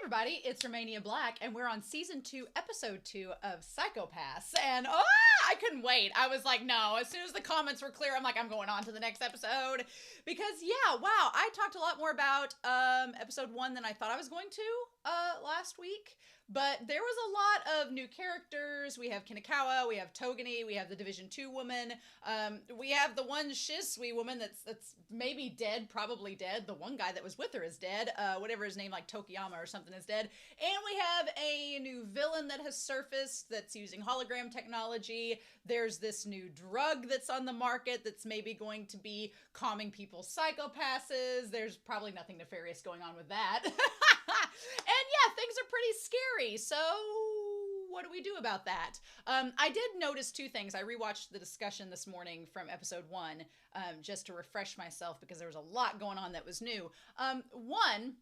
everybody, it's Romania Black, and we're on season 2, episode 2 of Psychopaths. And I couldn't wait. I was like, no, as soon as the comments were clear, I'm like, I'm going on to the next episode. Because, yeah, wow, I talked a lot more about episode 1 than I thought I was going to last week. But there was a lot of new characters. We have Kinakawa, we have Togani, we have the Division 2 woman. We have the one Shisui woman that's maybe dead, probably dead. The one guy that was with her is dead. Whatever his name, like Tokiyama or something, is dead. And we have a new villain that has surfaced that's using hologram technology. There's this new drug that's on the market that's maybe going to be calming people's psychopasses. There's probably nothing nefarious going on with that. And yeah, things are pretty scary. So what do we do about that? I did notice two things. I rewatched the discussion this morning from episode 1 just to refresh myself because there was a lot going on that was new. One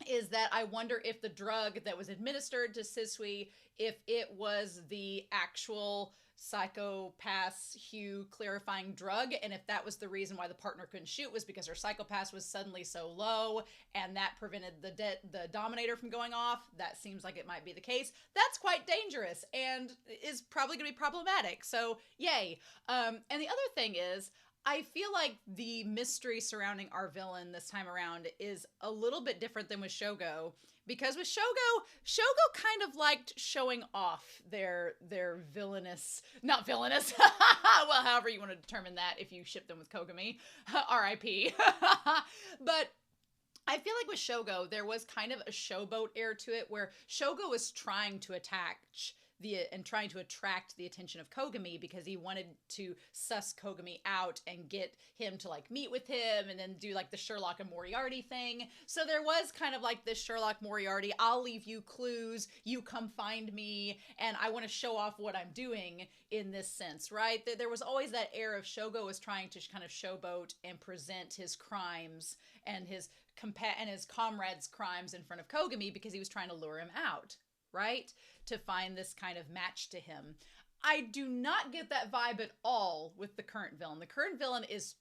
is that I wonder if the drug that was administered to Sisui, if it was the actual psychopath's hue clarifying drug, and if that was the reason why the partner couldn't shoot was because her psychopath was suddenly so low and that prevented the dominator from going off. That seems like it might be the case. That's quite dangerous and is probably going to be problematic, so yay. And the other thing is, I feel like the mystery surrounding our villain this time around is a little bit different than with Shogo, because with Shogo kind of liked showing off their villainous, not villainous, well, however you want to determine that if you ship them with Kogami, R.I.P. But I feel like with Shogo, there was kind of a showboat air to it where Shogo was trying to trying to attract the attention of Kogami because he wanted to suss Kogami out and get him to like meet with him and then do like the Sherlock and Moriarty thing. So there was kind of like this Sherlock Moriarty, I'll leave you clues, you come find me, and I want to show off what I'm doing in this sense, right? There was always that air of Shogo was trying to kind of showboat and present his crimes and his comrades' crimes in front of Kogami because he was trying to lure him out, right? To find this kind of match to him. I do not get that vibe at all with the current villain. The current villain is,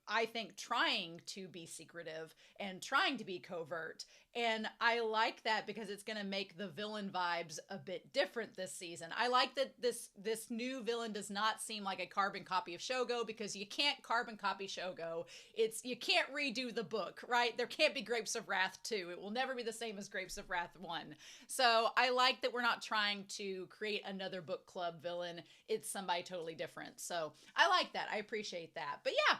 I think, trying to be secretive and trying to be covert. And I like that because it's going to make the villain vibes a bit different this season. I like that this new villain does not seem like a carbon copy of Shogo, because you can't carbon copy Shogo. You can't redo the book, right? There can't be Grapes of Wrath 2. It will never be the same as Grapes of Wrath 1. So I like that we're not trying to create another book club villain. It's somebody totally different. So I like that. I appreciate that. But yeah,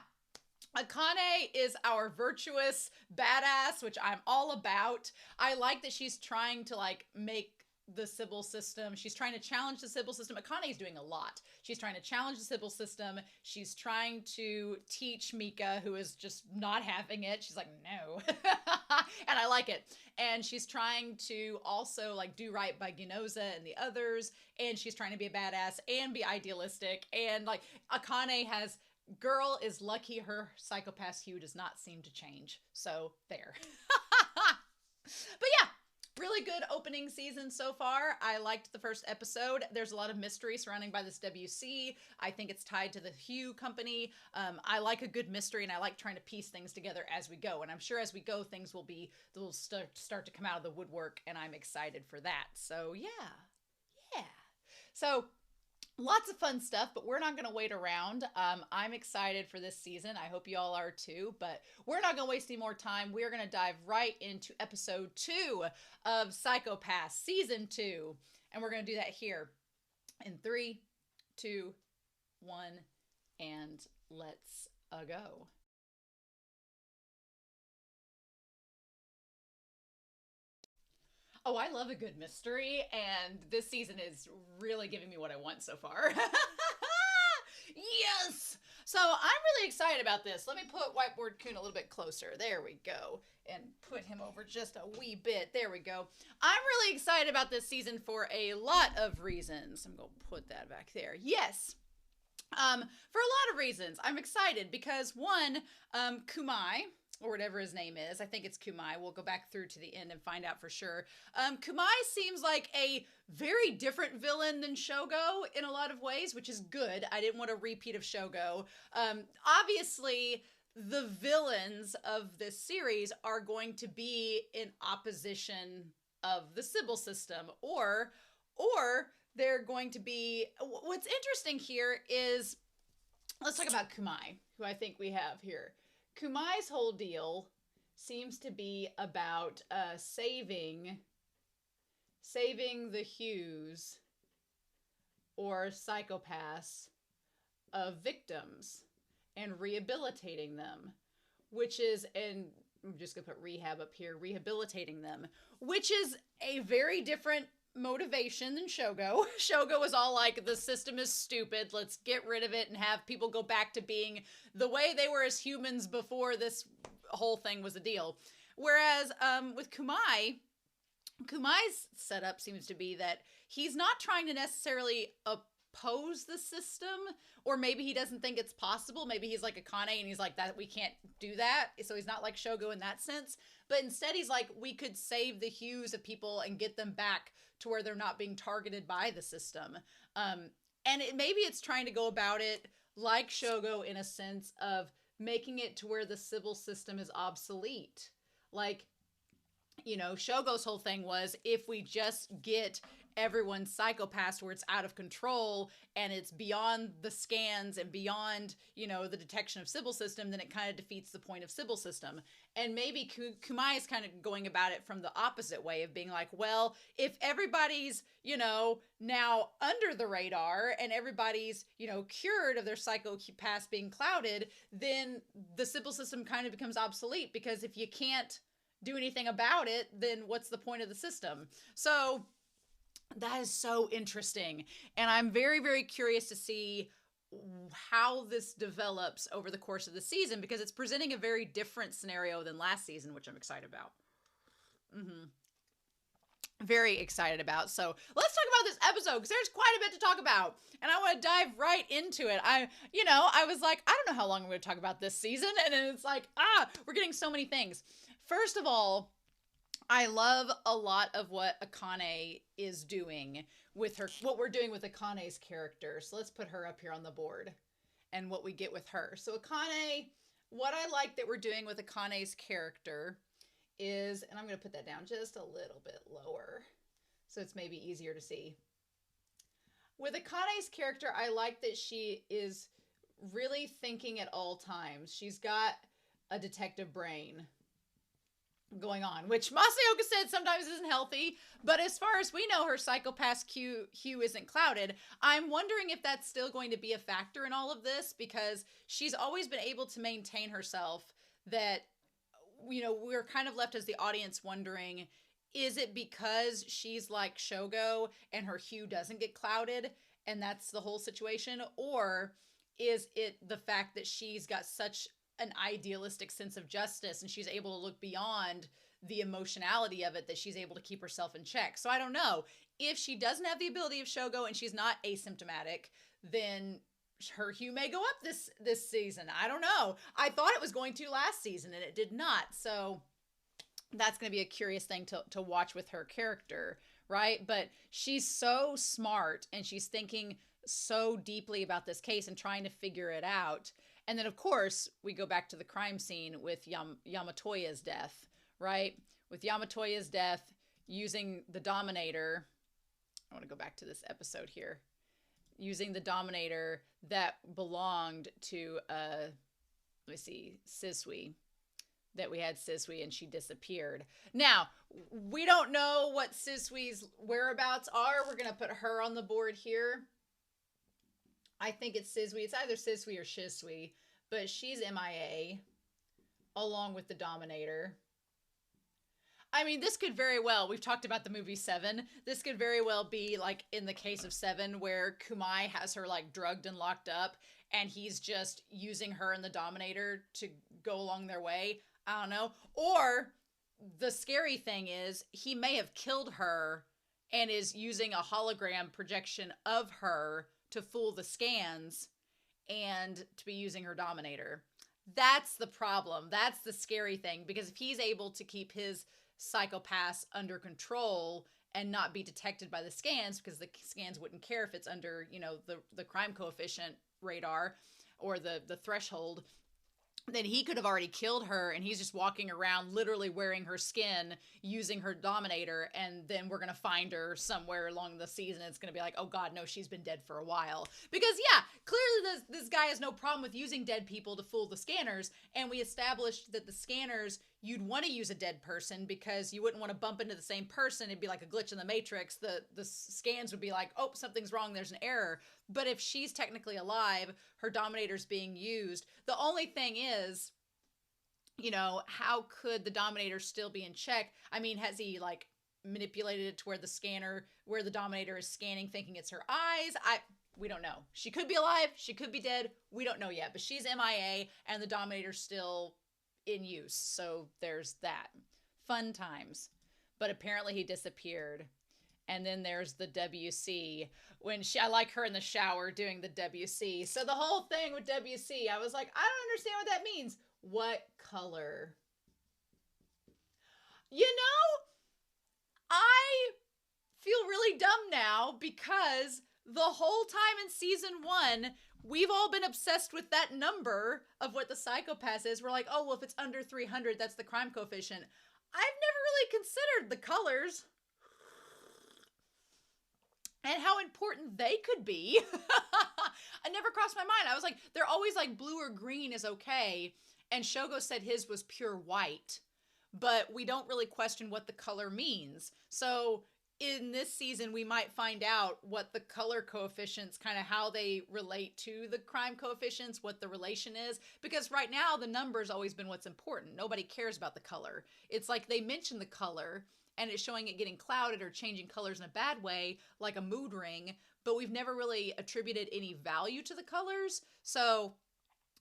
Akane is our virtuous badass, which I'm all about. I like that she's trying to like make the Sybil system. She's trying to challenge the Sybil system. Akane is doing a lot. She's trying to challenge the Sybil system. She's trying to teach Mika, who is just not having it. She's like, no. And I like it. And she's trying to also like do right by Ginoza and the others. And she's trying to be a badass and be idealistic. And like Akane has... Girl is lucky her psychopath hue does not seem to change. So, there. But yeah, really good opening season so far. I liked the first episode. There's a lot of mystery surrounding by this WC. I think it's tied to the Hue company. I like a good mystery, and I like trying to piece things together as we go. And I'm sure as we go, things will start to come out of the woodwork, and I'm excited for that. So, yeah. So... lots of fun stuff, but we're not going to wait around. I'm excited for this season. I hope you all are too, but we're not going to waste any more time. We're going to dive right into episode 2 of Psychopaths, season 2. And we're going to do that here in 3, 2, 1, and let's go. Oh, I love a good mystery, and this season is really giving me what I want so far. Yes! So I'm really excited about this. Let me put Whiteboard Coon a little bit closer. There we go. And put him over just a wee bit. There we go. I'm really excited about this season for a lot of reasons. I'm going to put that back there. Yes. For a lot of reasons. I'm excited because, one, Kumai, or whatever his name is. I think it's Kumai. We'll go back through to the end and find out for sure. Kumai seems like a very different villain than Shogo in a lot of ways, which is good. I didn't want a repeat of Shogo. Obviously, the villains of this series are going to be in opposition of the Sybil system, or they're going to be, what's interesting here is, let's talk about Kumai, who I think we have here. Kumai's whole deal seems to be about saving the Hughes or psychopaths of victims and rehabilitating them, which is, and I'm just gonna put rehab up here, rehabilitating them, which is a very different motivation than Shogo. Shogo was all like, the system is stupid, let's get rid of it and have people go back to being the way they were as humans before this whole thing was a deal. Whereas with Kumai's setup seems to be that he's not trying to necessarily oppose the system, or maybe he doesn't think it's possible. Maybe he's like Akane and he's like, that we can't do that. So he's not like Shogo in that sense. But instead he's like, we could save the Hughes of people and get them back to where they're not being targeted by the system. And maybe it's trying to go about it like Shogo in a sense of making it to where the civil system is obsolete. Like, you know, Shogo's whole thing was, if we just get everyone psychopaths where it's out of control and it's beyond the scans and beyond, you know, the detection of Sybil system, then it kind of defeats the point of Sybil system. And maybe Kumai is kind of going about it from the opposite way of being like, well, if everybody's, you know, now under the radar and everybody's, you know, cured of their psychopaths being clouded, then the Sybil system kind of becomes obsolete, because if you can't do anything about it, then what's the point of the system? So that is so interesting. And I'm very, very curious to see how this develops over the course of the season, because it's presenting a very different scenario than last season, which I'm excited about. Very excited about. So let's talk about this episode, because there's quite a bit to talk about, and I want to dive right into it. I was like, I don't know how long I'm going to talk about this season, and then it's like, we're getting so many things. First of all, I love a lot of what Akane is doing with her, what we're doing with Akane's character. So let's put her up here on the board and what we get with her. So Akane, what I like that we're doing with Akane's character is, and I'm going to put that down just a little bit lower so it's maybe easier to see. With Akane's character, I like that she is really thinking at all times. She's got a detective brain going on, which Masayoka said sometimes isn't healthy, but as far as we know, her psychopath hue isn't clouded. I'm wondering if that's still going to be a factor in all of this, because she's always been able to maintain herself, that, you know, we're kind of left as the audience wondering, is it because she's like Shogo and her hue doesn't get clouded and that's the whole situation, or is it the fact that she's got such an idealistic sense of justice and she's able to look beyond the emotionality of it, that she's able to keep herself in check? So I don't know. If she doesn't have the ability of Shogo and she's not asymptomatic, then her hue may go up this season. I don't know. I thought it was going to last season and it did not. So that's going to be a curious thing to watch with her character, right? But she's so smart and she's thinking so deeply about this case and trying to figure it out. And then, of course, we go back to the crime scene with Yamatoya's death, right? With Yamatoya's death, using the Dominator. I want to go back to this episode here. Using the Dominator that belonged to, let me see, Sisui. That we had Sisui and she disappeared. Now, we don't know what Sisui's whereabouts are. We're going to put her on the board here. I think it's Sisui. It's either Sisui or Shisui, but she's MIA along with the Dominator. I mean, this could very well, we've talked about the movie Seven. This could very well be like in the case of Seven, where Kumai has her like drugged and locked up and he's just using her and the Dominator to go along their way. I don't know. Or the scary thing is he may have killed her and is using a hologram projection of her to fool the scans and to be using her Dominator. That's the problem. That's the scary thing, because if he's able to keep his psychopaths under control and not be detected by the scans, because the scans wouldn't care if it's under, you know, the crime coefficient radar or the threshold, then he could have already killed her, and he's just walking around literally wearing her skin, using her dominator, and then we're going to find her somewhere along the season. It's going to be like, oh god, no, she's been dead for a while. Because yeah, clearly this guy has no problem with using dead people to fool the scanners, and we established that the scanners, you'd want to use a dead person because you wouldn't want to bump into the same person. It'd be like a glitch in the Matrix. The scans would be like, oh, something's wrong, there's an error. But if she's technically alive, her dominator's being used. The only thing is, you know, how could the dominator still be in check? I mean, has he like manipulated it to where where the dominator is scanning, thinking it's her eyes? We don't know. She could be alive, she could be dead. We don't know yet, but she's MIA and the dominator's still in use. So there's that. Fun times. But apparently he disappeared. And then there's the WC when I like her in the shower doing the WC. So the whole thing with WC, I was like, I don't understand what that means. What color? You know, I feel really dumb now because the whole time in season 1, we've all been obsessed with that number of what the psychopath is. We're like, oh, well, if it's under 300, that's the crime coefficient. I've never really considered the colors and how important they could be. It never crossed my mind. I was like, they're always like blue or green is okay. And Shogo said his was pure white, but we don't really question what the color means. So in this season, we might find out what the color coefficients, kind of how they relate to the crime coefficients, what the relation is. Because right now, the number's always been what's important. Nobody cares about the color. It's like they mention the color, and it's showing it getting clouded or changing colors in a bad way, like a mood ring, but we've never really attributed any value to the colors. So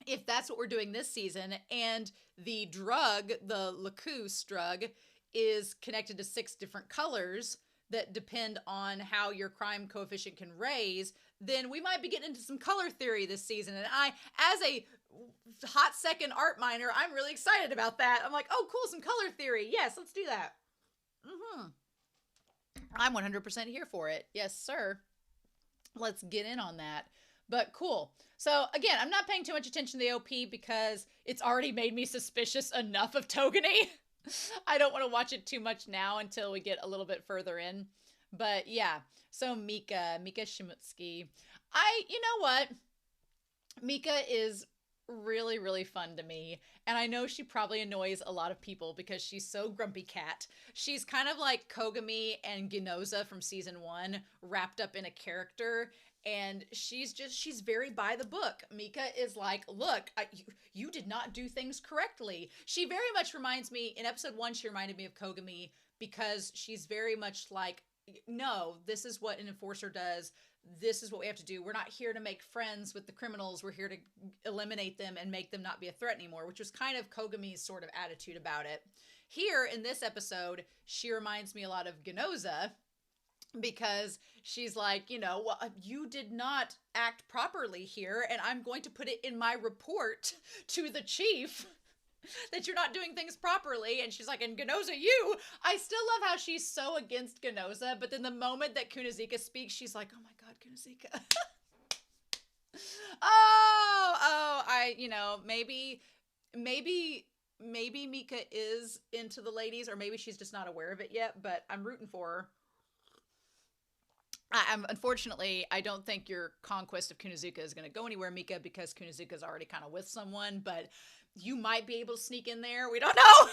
if that's what we're doing this season, and the drug, the Lacus drug, is connected to 6 different colors that depend on how your crime coefficient can raise, then we might be getting into some color theory this season. And I, as a hot second art minor, I'm really excited about that. I'm like, oh, cool, some color theory. Yes, let's do that. I'm 100% here for it. Yes, sir. Let's get in on that. But cool. So again, I'm not paying too much attention to the OP because it's already made me suspicious enough of Togani. I don't want to watch it too much now until we get a little bit further in. But yeah, so Mika Shimutsuki. You know what? Mika is really, really fun to me. And I know she probably annoys a lot of people because she's so grumpy cat. She's kind of like Kogami and Ginoza from season 1 wrapped up in a character. And she's very by the book. Mika is like, look, you did not do things correctly. She very much reminds me, in episode 1, she reminded me of Kogami because she's very much like, no, this is what an enforcer does. This is what we have to do. We're not here to make friends with the criminals. We're here to eliminate them and make them not be a threat anymore, which was kind of Kogami's sort of attitude about it. Here in this episode, she reminds me a lot of Ginoza because she's like, you know, well, you did not act properly here, and I'm going to put it in my report to the chief that you're not doing things properly. And she's like, and Ginoza, I still love how she's so against Ginoza, but then the moment that Kunizika speaks, she's like, oh my god, Kunizika. Maybe Mika is into the ladies, or maybe she's just not aware of it yet, but I'm rooting for her. Unfortunately, I don't think your conquest of Kunozuka is going to go anywhere, Mika, because Kunozuka is already kind of with someone, but you might be able to sneak in there. We don't know.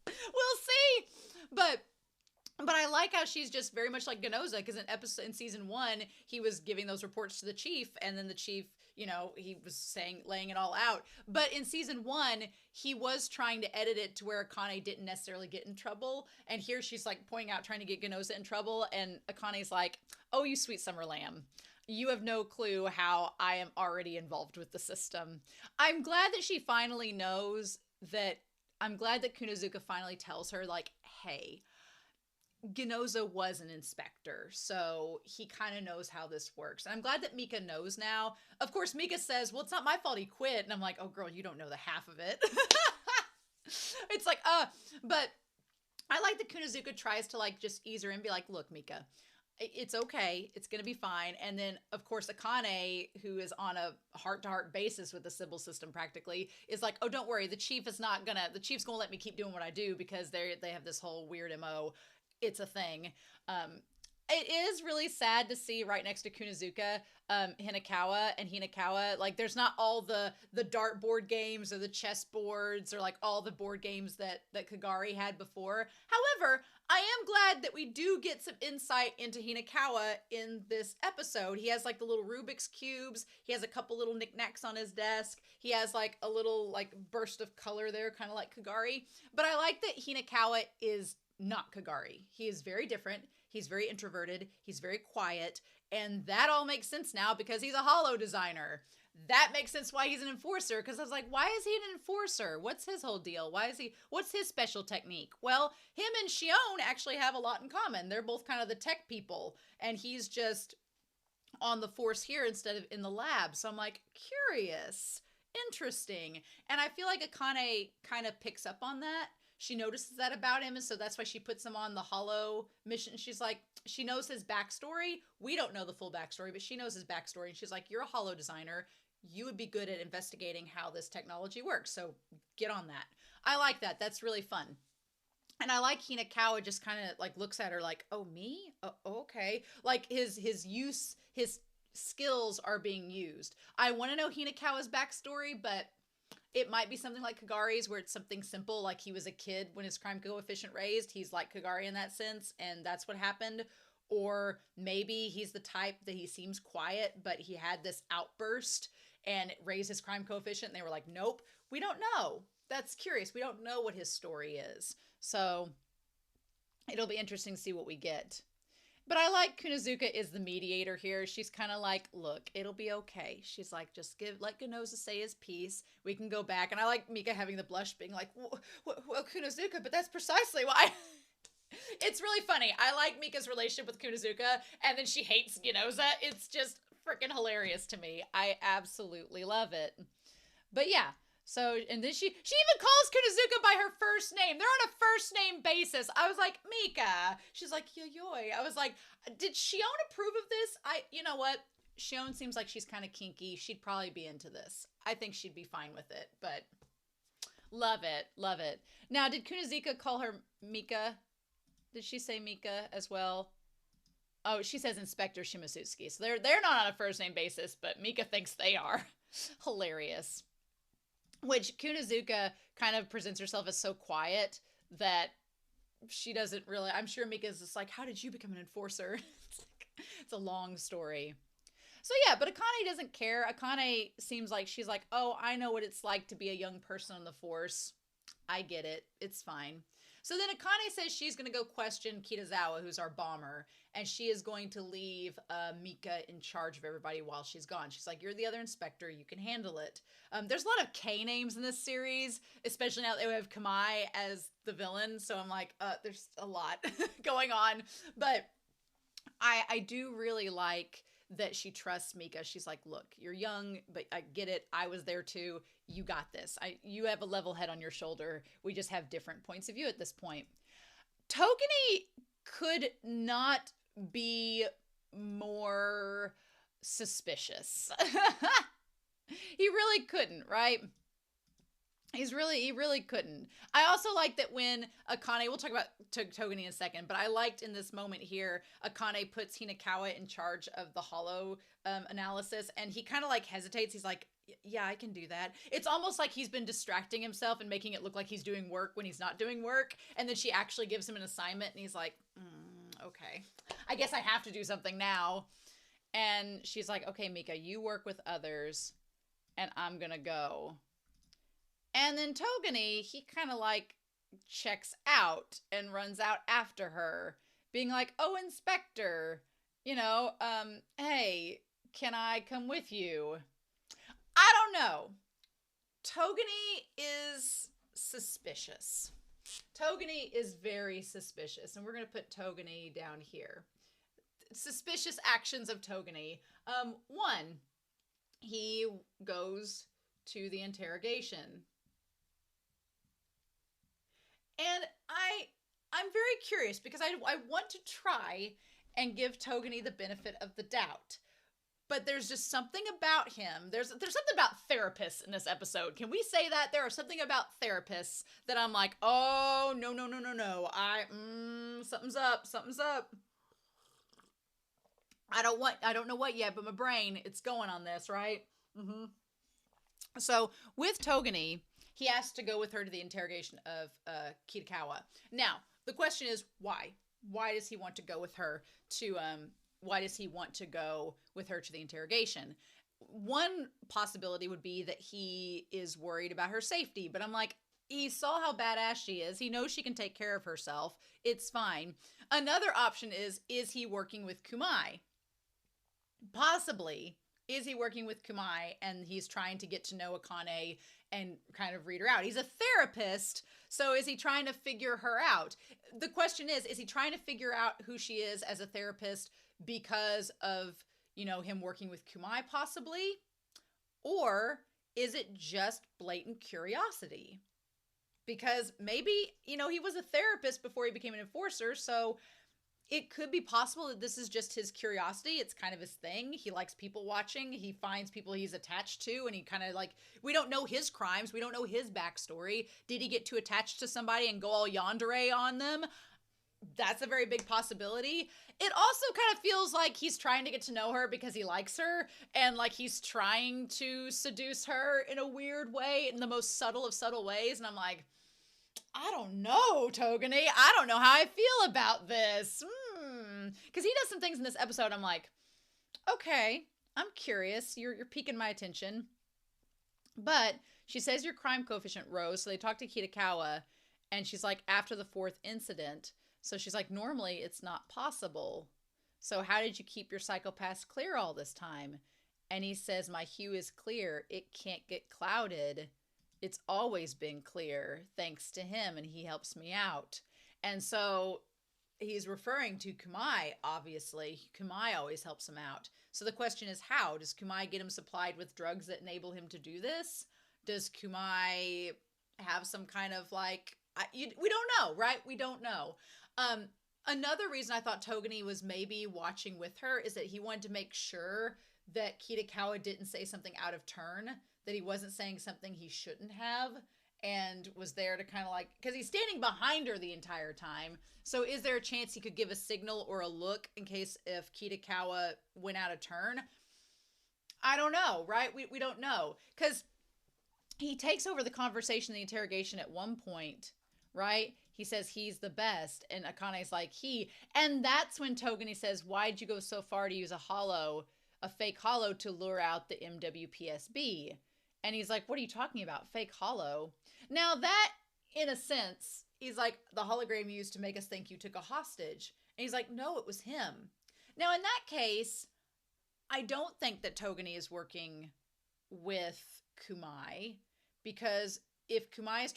We'll see. But I like how she's just very much like Ginoza, because in season 1, he was giving those reports to the chief, and then the chief, you know, he was laying it all out. But in season 1, he was trying to edit it to where Akane didn't necessarily get in trouble. And here she's like pointing out, trying to get Ginoza in trouble. And Akane's like, oh, you sweet summer lamb. You have no clue how I am already involved with the system. I'm glad that she finally knows that. I'm glad that Kunozuka finally tells her, like, hey, Ginoza was an inspector, so he kind of knows how this works. And I'm glad that Mika knows now. Of course, Mika says, well, it's not my fault he quit. And I'm like, oh, girl, you don't know the half of it. It's like, but I like that Kunozuka tries to, like, just ease her and be like, look, Mika, It's okay. It's going to be fine. And then, of course, Akane, who is on a heart-to-heart basis with the Sybil system practically, is like, oh, don't worry. The chief's going to let me keep doing what I do because they have this whole weird MO. It's a thing. It is really sad to see right next to Kunazuka, Hinakawa and Hinakawa. Like, there's not all the dartboard games or the chess boards or like all the board games that Kagari had before. However, I am glad that we do get some insight into Hinakawa in this episode. He has like the little Rubik's cubes. He has a couple little knickknacks on his desk. He has like a little like burst of color there, kind of like Kagari. But I like that Hinakawa is not Kagari. He is very different. He's very introverted. He's very quiet. And that all makes sense now because he's a holo designer. That makes sense why he's an enforcer. Because I was like, why is he an enforcer? What's his whole deal? What's his special technique? Well, him and Shion actually have a lot in common. They're both kind of the tech people. And he's just on the force here instead of in the lab. So I'm like, curious, interesting. And I feel like Akane kind of picks up on that. She notices that about him, and so that's why she puts him on the holo mission. She's like, she knows his backstory. We don't know the full backstory, but she knows his backstory. And she's like, you're a holo designer. You would be good at investigating how this technology works. So get on that. I like that. That's really fun. And I like Hinakawa just kind of like looks at her like, oh, me? Oh, okay. Like his skills are being used. I want to know Hinakawa's backstory, but it might be something like Kagari's where it's something simple, like he was a kid when his crime coefficient raised. He's like Kagari in that sense, and that's what happened. Or maybe he's the type that he seems quiet, but he had this outburst and it raised his crime coefficient. And they were like, nope, we don't know. That's curious. We don't know what his story is. So it'll be interesting to see what we get. But I like Kunazuka is the mediator here. She's kind of like, look, it'll be okay. She's like, just let Ganoza say his piece. We can go back. And I like Mika having the blush being like, well, Kunazuka, but that's precisely why. It's really funny. I like Mika's relationship with Kunazuka, and then she hates Ganoza. It's just freaking hilarious to me. I absolutely love it. But yeah. So, and then she even calls Kunazuka by her first name. They're on a first name basis. I was like, Mika. She's like, yo-yoy. I was like, did Shion approve of this? You know what? Shion seems like she's kind of kinky. She'd probably be into this. I think she'd be fine with it, but love it. Love it. Now, did Kunazuka call her Mika? Did she say Mika as well? Oh, she says Inspector Shimasusuki. So they're not on a first name basis, but Mika thinks they are. Hilarious. Which Kunazuka kind of presents herself as so quiet that she doesn't really, I'm sure Mika's just like, how did you become an enforcer? It's a long story. So yeah, but Akane doesn't care. Akane seems like she's like, oh, I know what it's like to be a young person on the force. I get it. It's fine. So then Akane says she's going to go question Kitazawa, who's our bomber, and she is going to leave Mika in charge of everybody while she's gone. She's like, you're the other inspector. You can handle it. There's a lot of K names in this series, especially now that we have Kamai as the villain. So I'm like, there's a lot going on. But I do really like that she trusts Mika. She's like, look, you're young, but I get it. I was there too. You got this. You have a level head on your shoulder. We just have different points of view at this point. Togani could not be more suspicious. He really couldn't, right? He really couldn't. I also like that when Akane, we'll talk about Togani in a second, but I liked in this moment here, Akane puts Hinakawa in charge of the holo analysis, and he kind of like hesitates. He's like, yeah, I can do that. It's almost like he's been distracting himself and making it look like he's doing work when he's not doing work. And then she actually gives him an assignment, and he's like, okay, I guess I have to do something now. And she's like, okay, Mika, you work with others, and I'm gonna go. And then Togani, he kind of like checks out and runs out after her, being like, oh, Inspector, hey, can I come with you? I don't know. Togani is suspicious. Togani is very suspicious, and we're going to put Togani down here. Suspicious actions of Togani. One, he goes to the interrogation. And I'm very curious because I want to try and give Togani the benefit of the doubt. But there's just something about him. There's something about therapists in this episode. Can we say that? There are something about therapists that I'm like, oh, no. Something's up. I don't know what yet, but my brain, it's going on this, right? Mm-hmm. So with Togani, he has to go with her to the interrogation of Kitagawa. Now, the question is why? Why does he want to go with her to the interrogation? One possibility would be that he is worried about her safety, but I'm like, he saw how badass she is. He knows she can take care of herself. It's fine. Another option is he working with Kumai? Possibly. Is he working with Kumai and he's trying to get to know Akane and kind of read her out? He's a therapist, so is he trying to figure her out? The question is he trying to figure out who she is as a therapist because of, him working with Kumai possibly? Or is it just blatant curiosity? Because maybe, he was a therapist before he became an enforcer, so it could be possible that this is just his curiosity. It's kind of his thing. He likes people watching. He finds people he's attached to, and he kind of we don't know his crimes. We don't know his backstory. Did he get too attached to somebody and go all yandere on them? That's a very big possibility. It also kind of feels like he's trying to get to know her because he likes her, and he's trying to seduce her in a weird way, in the most subtle of subtle ways. And I'm like, I don't know, Togani. I don't know how I feel about this. Because he does some things in this episode. I'm like, okay, I'm curious. You're piquing my attention. But she says your crime coefficient rose. So they talk to Kitagawa, and she's like, after the 4th incident. So she's like, normally it's not possible. So how did you keep your psychopaths clear all this time? And he says, my hue is clear. It can't get clouded. It's always been clear thanks to him, and he helps me out. And so he's referring to Kumai, obviously. Kumai always helps him out. So the question is, how? Does Kumai get him supplied with drugs that enable him to do this? Does Kumai have some kind of we don't know, right? We don't know. Another reason I thought Togani was maybe watching with her is that he wanted to make sure that Kitagawa didn't say something out of turn, that he wasn't saying something he shouldn't have, and was there to kind of because he's standing behind her the entire time. So is there a chance he could give a signal or a look in case if Kitagawa went out of turn? I don't know, right? We don't know. Because he takes over the conversation, the interrogation at one point, right? He says he's the best, and Akane's like, and that's when Togani says, why'd you go so far to use a fake hollow to lure out the MWPSB? And he's like, what are you talking about? Fake hollow? Now that, in a sense, he's like, the hologram used to make us think you took a hostage. And he's like, no, it was him. Now, in that case, I don't think that Togani is working with Kumai, because if Kumai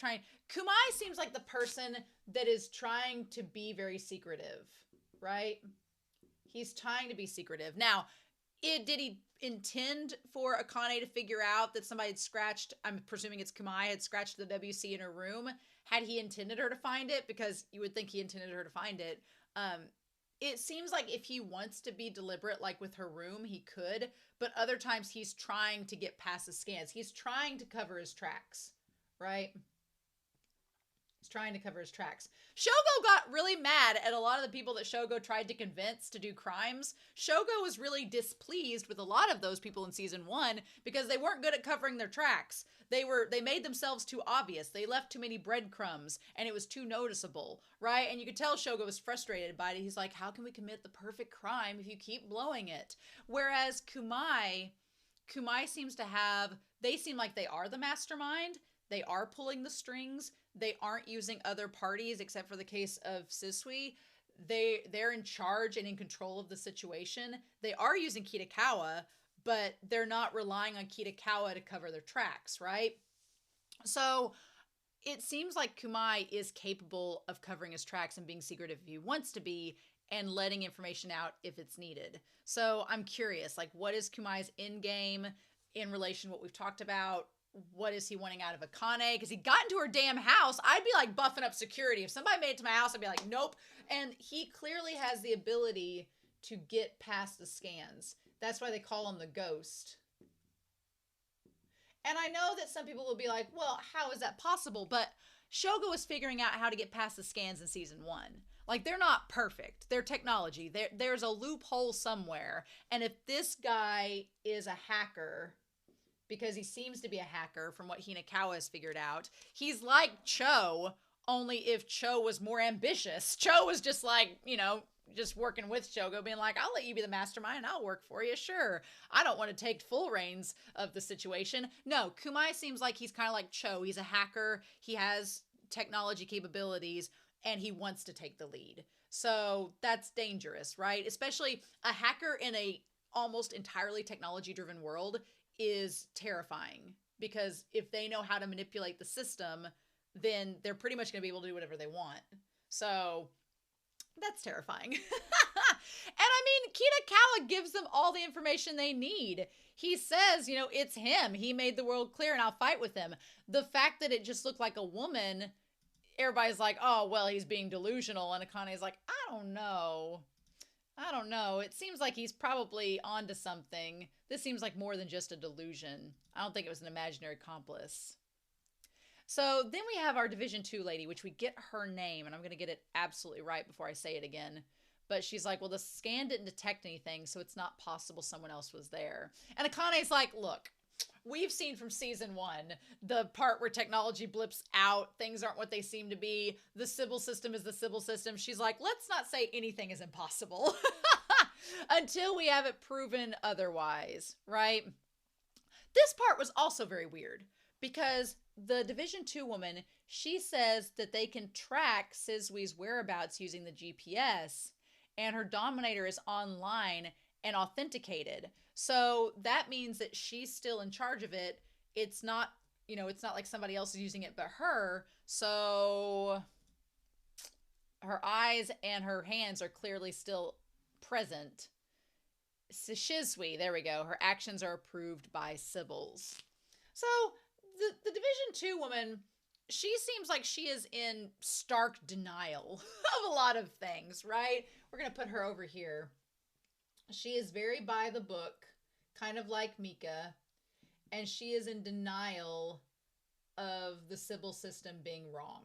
seems like the person that is trying to be very secretive, right? He's trying to be secretive. Now, did he intend for Akane to figure out that somebody had scratched, I'm presuming it's Kumai, had scratched the WC in her room? Had he intended her to find it? Because you would think he intended her to find it. It seems like if he wants to be deliberate, like with her room, he could. But other times he's trying to get past the scans. He's trying to cover his tracks, right? He's trying to cover his tracks. Shogo got really mad at a lot of the people that Shogo tried to convince to do crimes. Shogo was really displeased with a lot of those people in season 1 because they weren't good at covering their tracks. They made themselves too obvious. They left too many breadcrumbs and it was too noticeable, right? And you could tell Shogo was frustrated by it. He's like, how can we commit the perfect crime if you keep blowing it? Whereas Kumai seems to they seem like they are the mastermind. They are pulling the strings. They aren't using other parties except for the case of Sisui. They're in charge and in control of the situation. They are using Kitagawa, but they're not relying on Kitagawa to cover their tracks, right? So it seems like Kumai is capable of covering his tracks and being secretive if he wants to be, and letting information out if it's needed. So I'm curious, what is Kumai's end game in relation to what we've talked about? What is he wanting out of Akane? Because he got into her damn house. I'd be buffing up security. If somebody made it to my house, I'd be like, nope. And he clearly has the ability to get past the scans. That's why they call him the ghost. And I know that some people will be like, well, how is that possible? But Shogo is figuring out how to get past the scans in season 1. Like, they're not perfect. They're technology. There's a loophole somewhere. And if this guy is a hacker, because he seems to be a hacker from what Hinakawa has figured out, he's like Cho, only if Cho was more ambitious. Cho was just like, you know, just working with Shogo, being like, I'll let you be the mastermind, I'll work for you, sure. I don't want to take full reins of the situation. No, Kumai seems like he's kind of like Cho. He's a hacker, he has technology capabilities, and he wants to take the lead. So that's dangerous, right? Especially a hacker in a almost entirely technology-driven world is terrifying, because if they know how to manipulate the system, then they're pretty much going to be able to do whatever they want. So that's terrifying. And I mean, Kitakawa gives them all the information they need. He says, you know, it's him. He made the world clear and I'll fight with him. The fact that it just looked like a woman, everybody's like, oh, well, he's being delusional. And Akane's like, I don't know. It seems like he's probably onto something. This seems like more than just a delusion. I don't think it was an imaginary accomplice. So then we have our Division 2 lady, which we get her name, and I'm going to get it absolutely right before I say it again. But she's like, well, the scan didn't detect anything, so it's not possible someone else was there. And Akane's like, look, we've seen from season 1, the part where technology blips out, things aren't what they seem to be, the Sybil system is the Sybil system. She's like, let's not say anything is impossible until we have it proven otherwise, right? This part was also very weird, because the Division 2 woman, she says that they can track Sizwee's whereabouts using the GPS, and her Dominator is online and authenticated. So that means that she's still in charge of it. It's not, you know, it's not like somebody else is using it but her. So her eyes and her hands are clearly still present. Shizui, there we go. Her actions are approved by Sybil's. So the Division 2 woman, she seems like she is in stark denial of a lot of things, right? We're going to put her over here. She is very by the book, kind of like Mika, and she is in denial of the Sybil system being wrong.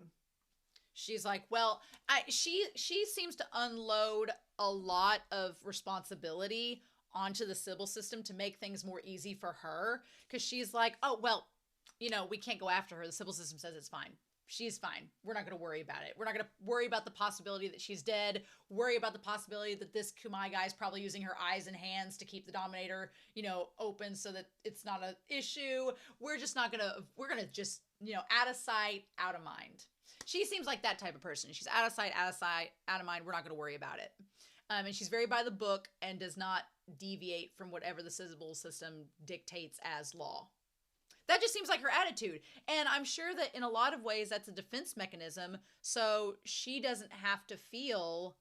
She's like, well, she seems to unload a lot of responsibility onto the Sybil system to make things more easy for her, because she's like, oh, well, you know, we can't go after her. The Sybil system says it's fine. She's fine. We're not going to worry about it. We're not going to worry about the possibility that she's dead, worry about the possibility that this Kumai guy is probably using her eyes and hands to keep the Dominator, you know, open so that it's not an issue. We're just not going to, we're going to just, you know, out of sight, out of mind. She seems like that type of person. She's out of sight, out of mind. We're not going to worry about it. And she's very by the book and does not deviate from whatever the Sybil system dictates as law. That just seems like her attitude. And I'm sure that in a lot of ways that's a defense mechanism, so she doesn't have to feel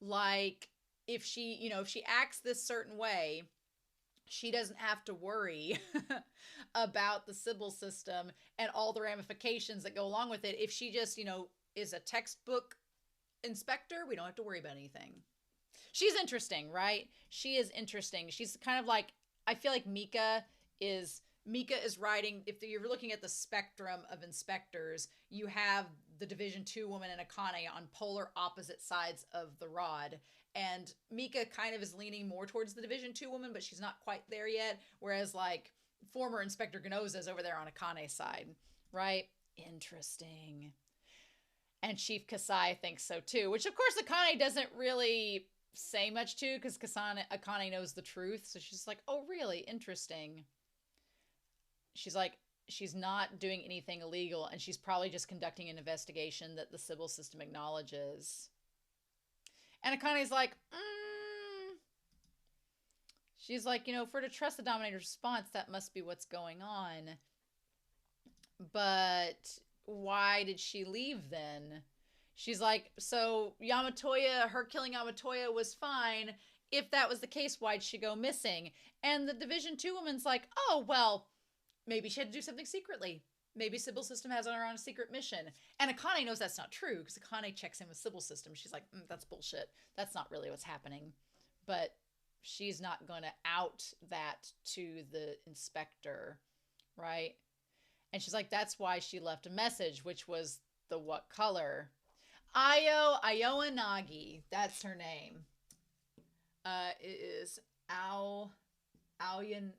like if she, you know, if she acts this certain way, she doesn't have to worry about the Sybil system and all the ramifications that go along with it. If she just, you know, is a textbook inspector, we don't have to worry about anything. She's interesting, right? She is interesting. She's kind of like, I feel like Mika is riding, if you're looking at the spectrum of inspectors, you have the Division 2 woman and Akane on polar opposite sides of the rod. And Mika kind of is leaning more towards the Division 2 woman, but she's not quite there yet. Whereas like former Inspector Ganoza is over there on Akane's side, right? Interesting. And Chief Kasai thinks so too, which of course Akane doesn't really say much to, because Akane knows the truth. So she's like, oh, really? Interesting. She's like, she's not doing anything illegal, and she's probably just conducting an investigation that the Sybil system acknowledges. And Akane's like, She's like, you know, for her to trust the Dominator's response, that must be what's going on. But why did she leave then? She's like, so Yamatoya, her killing Yamatoya was fine. If that was the case, why'd she go missing? And the Division 2 woman's like, oh, well, maybe she had to do something secretly. Maybe Sybil System has her on a secret mission. And Akane knows that's not true, because Akane checks in with Sybil System. She's like, that's bullshit. That's not really what's happening. but she's not going to out that to the inspector, right? And she's like, that's why she left a message, which was the what color? Aoyanagi. That's her name. It is Aoyanagi.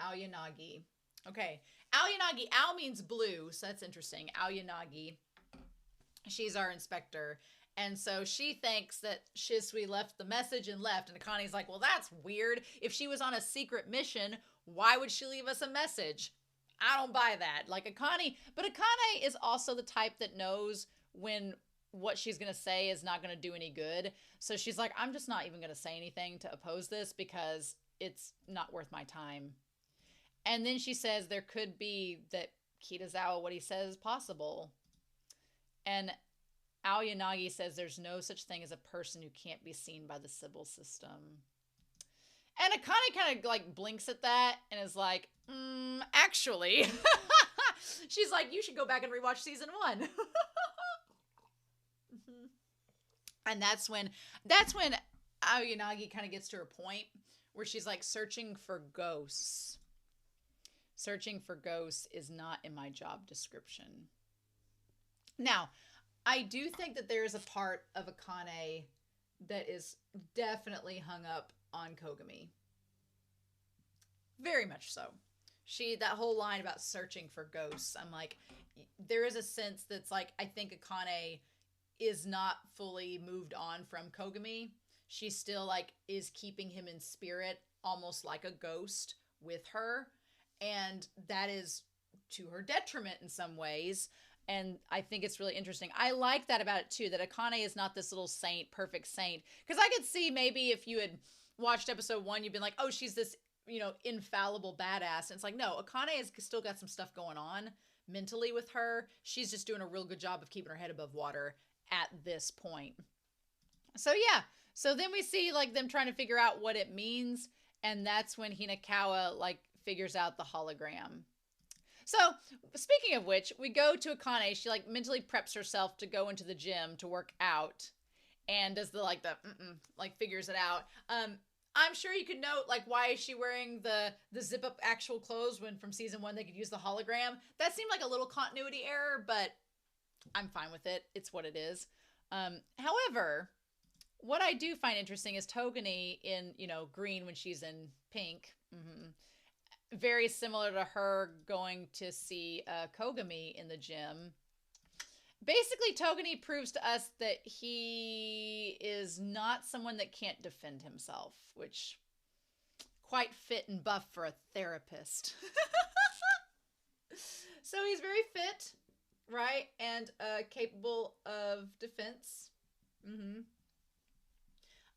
Aoyanagi. Okay. Aoyanagi. Ao means blue, so that's interesting. Aoyanagi. She's our inspector. And so she thinks that Shisui left the message and left. And Akane's like, well, that's weird. If she was on a secret mission, why would she leave us a message? I don't buy that. Like Akane, but Akane is also the type that knows when what she's going to say is not going to do any good. So she's like, I'm just not even going to say anything to oppose this because it's not worth my time. And then she says there could be that Kitazawa, what he says is possible. And Aoyanagi says there's no such thing as a person who can't be seen by the Sybil system. And Akane kind of like blinks at that and is like, actually. She's like, you should go back and rewatch season 1. And that's when Aoyanagi kind of gets to her point where she's like, searching for ghosts. Searching for ghosts is not in my job description. Now, I do think that there is a part of Akane that is definitely hung up on Kogami. Very much so. That whole line about searching for ghosts, I'm like, there is a sense that's like, I think Akane is not fully moved on from Kogami. She still like is keeping him in spirit, almost like a ghost with her. And that is to her detriment in some ways. And I think it's really interesting. I like that about it too, that Akane is not this little saint, perfect saint. Because I could see maybe if you had watched episode 1, you'd been like, oh, she's this, infallible badass. And it's like, no, Akane has still got some stuff going on mentally with her. She's just doing a real good job of keeping her head above water at this point. So yeah. So then we see like them trying to figure out what it means. And that's when Hinakawa like figures out the hologram. So, speaking of which, we go to Akane. She, like, mentally preps herself to go into the gym to work out. And does figures it out. I'm sure you could note, like, why is she wearing the zip-up actual clothes when from season 1 they could use the hologram? That seemed like a little continuity error, but I'm fine with it. It's what it is. However, what I do find interesting is Togani in, green when she's in pink. Very similar to her going to see Kogami in the gym. Basically, Togani proves to us that he is not someone that can't defend himself, which quite fit and buff for a therapist. So he's very fit, right? And capable of defense.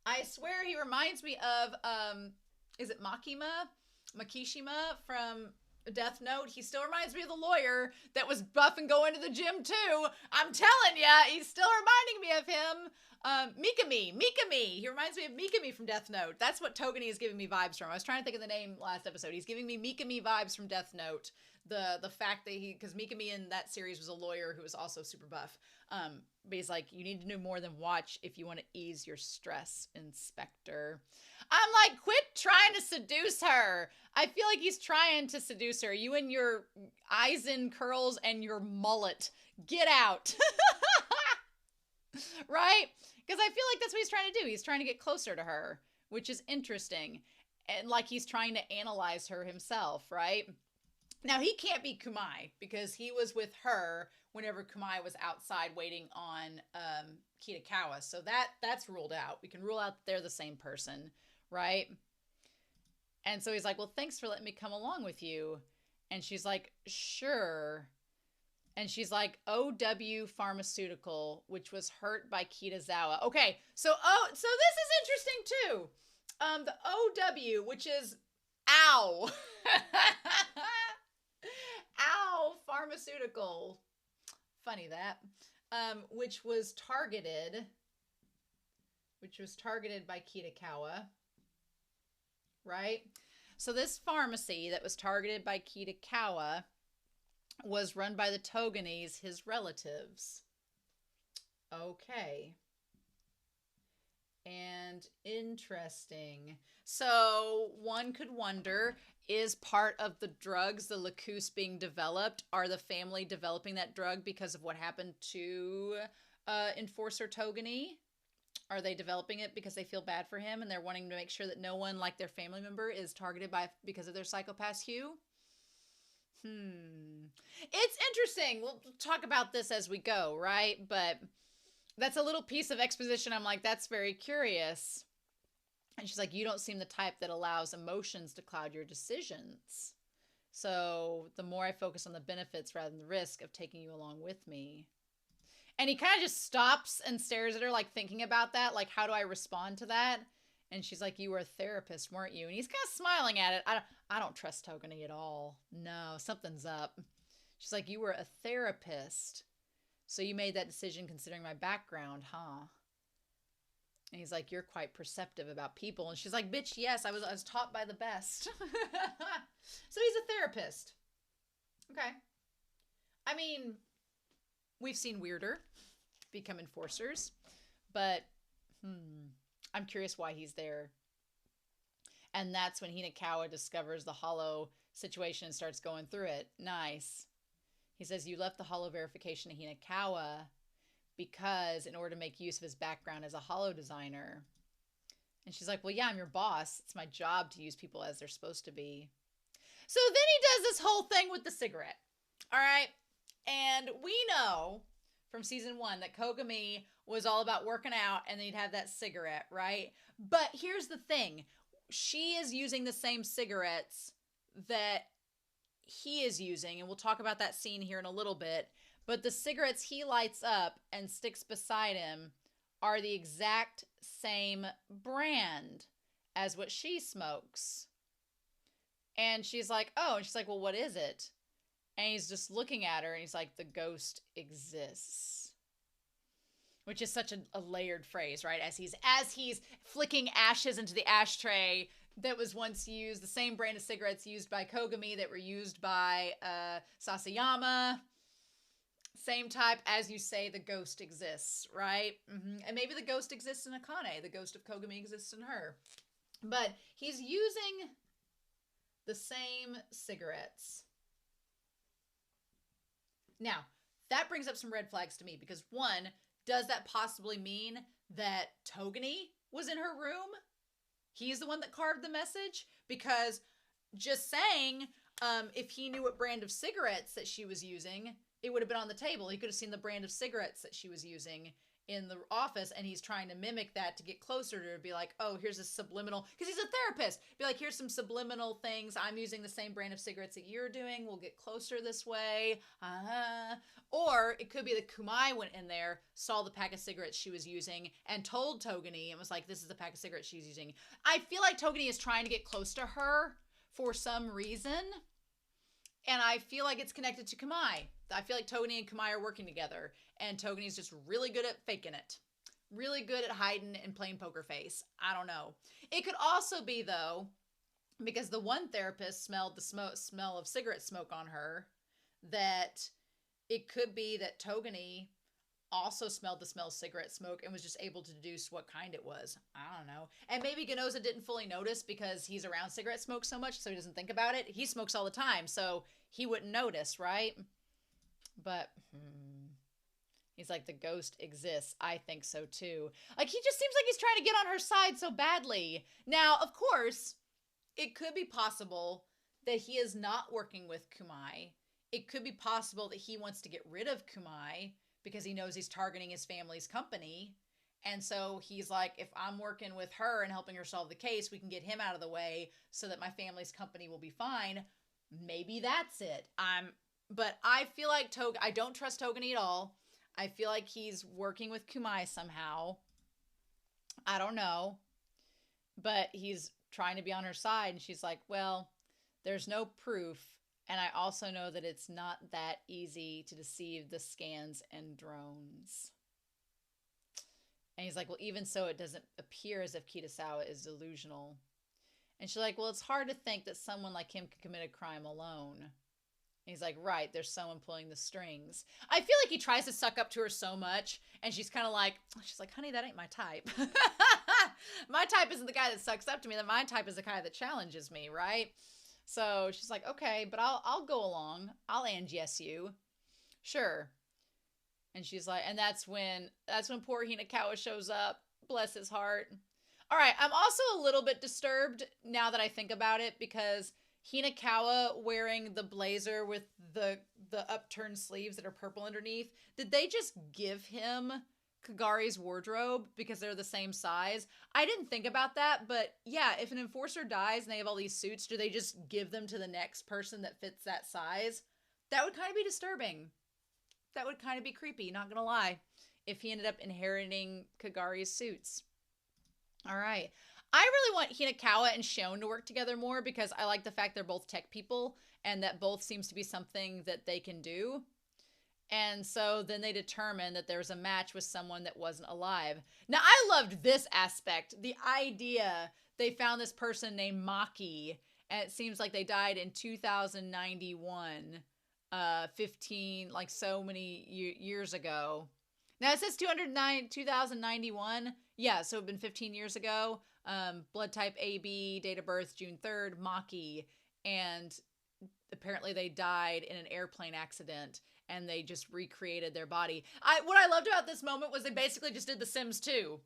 I swear he reminds me of, is it Makishima from Death Note? He still reminds me of the lawyer that was buff and going to the gym too. I'm telling ya, he's still reminding me of him. Mikami. He reminds me of Mikami from Death Note. That's what Togani is giving me vibes from. I was trying to think of the name last episode. He's giving me Mikami vibes from Death Note. The fact that because Mikami in that series was a lawyer who was also super buff. But he's like, you need to do more than watch if you want to ease your stress, Inspector. I'm like, quit trying to seduce her. I feel like he's trying to seduce her. You and your Eisen curls and your mullet. Get out. Right? Because I feel like that's what he's trying to do. He's trying to get closer to her, which is interesting. And like he's trying to analyze her himself, right? Now, he can't be Kumai because he was with her whenever Kumai was outside waiting on Kitagawa. So that's ruled out. We can rule out that they're the same person, right? And so he's like, well, thanks for letting me come along with you. And she's like, sure. And she's like, OW Pharmaceutical, which was hurt by Kitazawa. Okay, so this is interesting too. The OW, which is ow. Ow Pharmaceutical. Funny that. Which was targeted by Kitagawa. Right? So this pharmacy that was targeted by Kitagawa was run by the Toganis, his relatives. Okay. And interesting. So one could wonder, is part of the drugs, the Lacuse being developed, are the family developing that drug because of what happened to Enforcer Togani? Are they developing it because they feel bad for him and they're wanting to make sure that no one like their family member is targeted by because of their psychopath hue? It's interesting. We'll talk about this as we go, right? But that's a little piece of exposition. I'm like, that's very curious. And she's like, you don't seem the type that allows emotions to cloud your decisions. So the more I focus on the benefits rather than the risk of taking you along with me. And he kind of just stops and stares at her, like thinking about that. Like, how do I respond to that? And she's like, you were a therapist, weren't you? And he's kind of smiling at it. I don't trust Togani at all. No, something's up. She's like, you were a therapist. So you made that decision considering my background, huh? And he's like, you're quite perceptive about people. And she's like, bitch, yes, I was taught by the best. So he's a therapist. Okay. I mean, we've seen weirder become enforcers, but I'm curious why he's there. And that's when Hinakawa discovers the hollow situation and starts going through it. Nice. He says, you left the hollow verification to Hinakawa because in order to make use of his background as a hollow designer. And she's like, well, yeah, I'm your boss. It's my job to use people as they're supposed to be. So then he does this whole thing with the cigarette. All right. And we know from season 1 that Kogami was all about working out and then he'd have that cigarette, right? But here's the thing. She is using the same cigarettes that he is using, and we'll talk about that scene here in a little bit, but the cigarettes he lights up and sticks beside him are the exact same brand as what she smokes. And she's like, oh, and she's like, well, what is it? And he's just looking at her and he's like, the ghost exists. Which is such a layered phrase, right? As he's flicking ashes into the ashtray that was once used, the same brand of cigarettes used by Kogami that were used by Sasayama. Same type, as you say, the ghost exists, right? And maybe the ghost exists in Akane. The ghost of Kogami exists in her. But he's using the same cigarettes. Now, that brings up some red flags to me because one, does that possibly mean that Togani was in her room? He's the one that carved the message? Because just saying, if he knew what brand of cigarettes that she was using, it would have been on the table. He could have seen the brand of cigarettes that she was using in the office, and he's trying to mimic that to get closer to her, be like, oh, here's a subliminal, because he's a therapist, be like, here's some subliminal things, I'm using the same brand of cigarettes that you're doing, we'll get closer this way, or it could be that Kumai went in there, saw the pack of cigarettes she was using, and told Togani, and was like, this is the pack of cigarettes she's using. I feel like Togani is trying to get close to her for some reason, and I feel like it's connected to Kumai. I feel like Togani and Kumai are working together, and Togani's just really good at faking it. Really good at hiding and playing poker face. I don't know. It could also be, though, because the one therapist smelled the smell of cigarette smoke on her, that it could be that Togani also smelled the smell of cigarette smoke and was just able to deduce what kind it was. I don't know. And maybe Ganoza didn't fully notice because he's around cigarette smoke so much, so he doesn't think about it. He smokes all the time, so he wouldn't notice, right? But he's like, the ghost exists. I think so too. Like, he just seems like he's trying to get on her side so badly. Now, of course, it could be possible that he is not working with Kumai. It could be possible that he wants to get rid of Kumai because he knows he's targeting his family's company. And so he's like, if I'm working with her and helping her solve the case, we can get him out of the way so that my family's company will be fine. Maybe that's it. But I feel like I don't trust Togani at all. I feel like he's working with Kumai somehow. I don't know. But he's trying to be on her side. And she's like, well, there's no proof. And I also know that it's not that easy to deceive the scans and drones. And he's like, well, even so, it doesn't appear as if Kitasawa is delusional. And she's like, well, it's hard to think that someone like him could commit a crime alone. And he's like, right, there's someone pulling the strings. I feel like he tries to suck up to her so much, and she's kind of like, she's like, honey, that ain't my type. My type isn't the guy that sucks up to me. My type is the guy that challenges me, right? So she's like, okay, but I'll go along. I'll and yes you. Sure. And she's like, and that's when poor Hinakawa shows up. Bless his heart. All right, I'm also a little bit disturbed now that I think about it, because Hinakawa wearing the blazer with the upturned sleeves that are purple underneath, did they just give him Kagari's wardrobe because they're the same size? I didn't think about that, but yeah, if an enforcer dies and they have all these suits, do they just give them to the next person that fits that size? That would kind of be disturbing. That would kind of be creepy, not gonna lie, if he ended up inheriting Kagari's suits. All right. I really want Hinakawa and Shone to work together more, because I like the fact they're both tech people and that both seems to be something that they can do. And so then they determined that there was a match with someone that wasn't alive. Now, I loved this aspect. The idea they found this person named Maki, and it seems like they died in 2091, 15, like so many years ago. Now, it says 2091. Yeah, so it'd been 15 years ago. Blood type AB, date of birth June 3rd, Maki. And apparently they died in an airplane accident, and they just recreated their body. What I loved about this moment was they basically just did The Sims 2.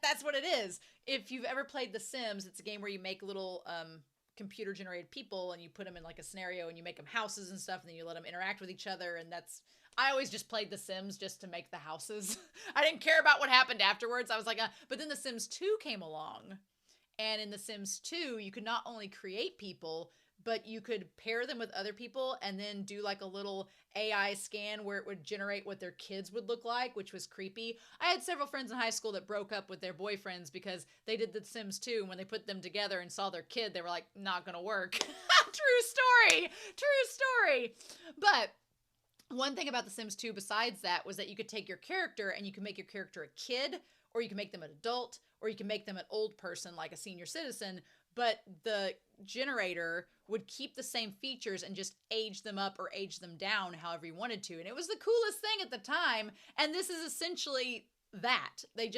That's what it is. If you've ever played The Sims, it's a game where you make little computer generated people, and you put them in like a scenario, and you make them houses and stuff, and then you let them interact with each other. And I always just played The Sims just to make the houses. I didn't care about what happened afterwards. I was like, but then The Sims 2 came along. And in The Sims 2, you could not only create people, but you could pair them with other people and then do like a little AI scan where it would generate what their kids would look like, which was creepy. I had several friends in high school that broke up with their boyfriends because they did The Sims 2, and when they put them together and saw their kid, they were like, not gonna work. True story. But one thing about The Sims 2 besides that was that you could take your character and you can make your character a kid, or you can make them an adult, or you can make them an old person like a senior citizen, but the generator would keep the same features and just age them up or age them down however you wanted to. And it was the coolest thing at the time, and this is essentially that. They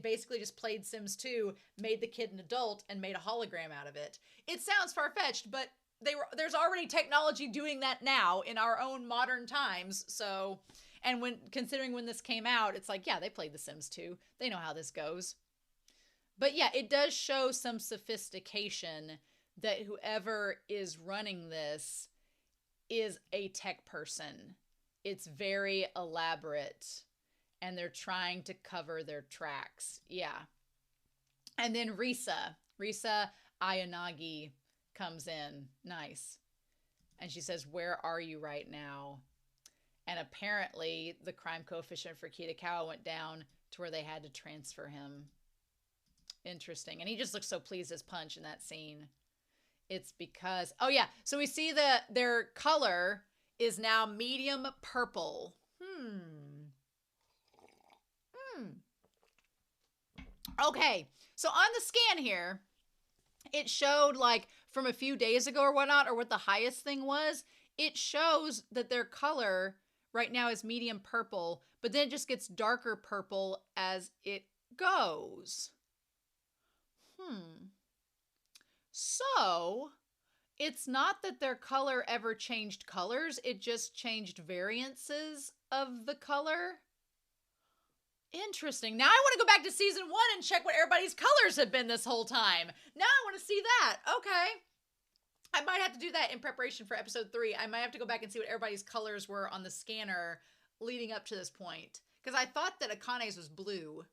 basically just played Sims 2, made the kid an adult, and made a hologram out of it. It sounds far-fetched, but there's already technology doing that now in our own modern times. So, and considering when this came out, it's like, yeah, they played The Sims 2. They know how this goes. But yeah, it does show some sophistication that whoever is running this is a tech person. It's very elaborate, and they're trying to cover their tracks. Yeah. And then Risa Ayanagi comes in. Nice. And she says, where are you right now? And apparently the crime coefficient for Kitakawa went down to where they had to transfer him. Interesting. And he just looks so pleased as punch in that scene. It's because, oh yeah, so we see that their color is now medium purple. Okay, so on the scan here, it showed like from a few days ago or whatnot, or what the highest thing was. It shows that their color right now is medium purple, but then it just gets darker purple as it goes. So it's not that their color ever changed colors, it just changed variances of the color. Interesting. Now I want to go back to season 1 and check what everybody's colors have been this whole time. Now I want to see that. Okay. I might have to do that in preparation for episode 3. I might have to go back and see what everybody's colors were on the scanner leading up to this point. Because I thought that Akane's was blue,